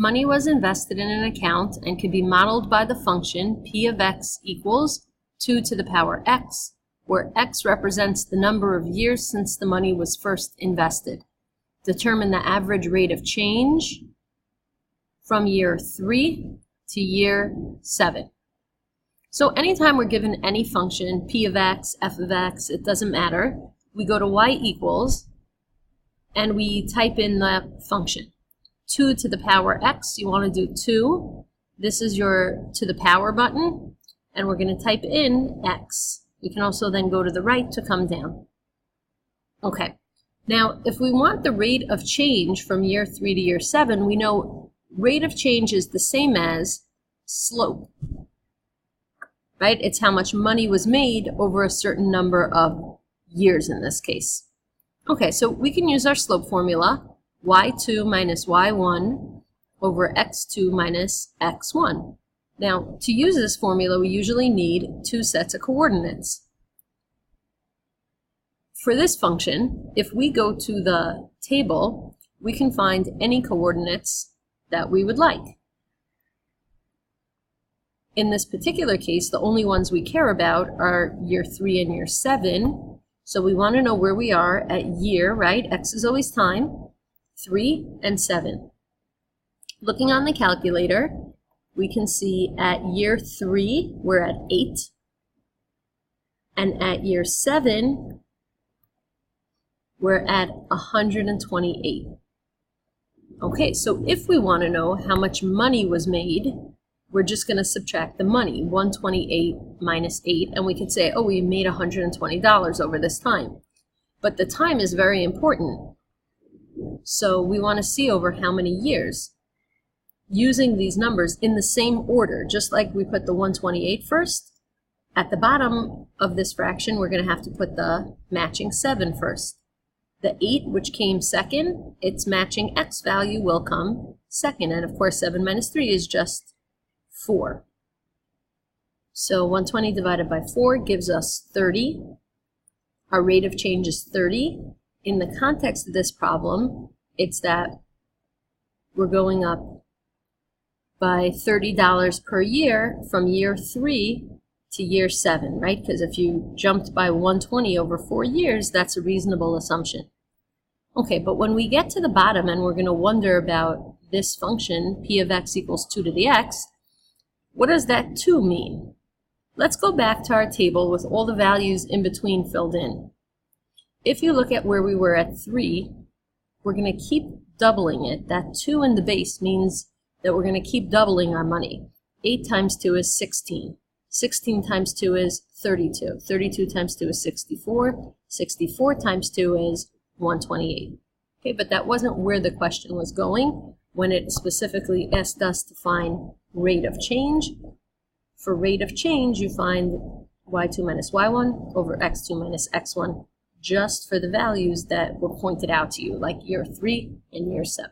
Money was invested in an account and could be modeled by the function p of x equals 2 to the power x, where x represents the number of years since the money was first invested. Determine the average rate of change from year 3 to year 7. So anytime we're given any function, p of x, f of x, it doesn't matter, we go to y equals and we type in the function. 2 to the power x, you want to do 2. This is your to the power button, and we're going to type in x. We can also then go to the right to come down. Okay, now if we want the rate of change from year 3 to year 7, we know rate of change is the same as slope, right? It's how much money was made over a certain number of years in this case. Okay, so we can use our slope formula, y2 minus y1 over x2 minus x1. Now, to use this formula, we usually need 2 sets of coordinates. For this function, if we go to the table, we can find any coordinates that we would like. In this particular case, the only ones we care about are year 3 and year 7. So we want to know where we are at year, right? X is always time, 3 and 7. Looking on the calculator, we can see at year 3, we're at 8. And at year 7, we're at 128. Okay, so if we want to know how much money was made, we're just going to subtract the money, 128 minus 8, and we could say, oh, we made $120 over this time. But the time is very important. So we want to see over how many years. Using these numbers in the same order, just like we put the 128 first, at the bottom of this fraction, we're going to have to put the matching 7 first. The 8, which came second, its matching x value will come second. And of course, 7 minus 3 is just 4. So 120 divided by 4 gives us 30. Our rate of change is 30. In the context of this problem, it's that we're going up by $30 per year from year 3 to year 7, right? Because if you jumped by 120 over 4 years, that's a reasonable assumption. Okay, but when we get to the bottom and we're going to wonder about this function, p of x equals 2 to the x, what does that 2 mean? Let's go back to our table with all the values in between filled in. If you look at where we were at 3, we're going to keep doubling it. That 2 in the base means that we're going to keep doubling our money. 8 times 2 is 16. 16 times 2 is 32. 32 times 2 is 64. 64 times 2 is 128. Okay, but that wasn't where the question was going when it specifically asked us to find rate of change. For rate of change, you find y2 minus y1 over x2 minus x1 just for the values that were pointed out to you, like year 3 and year 7.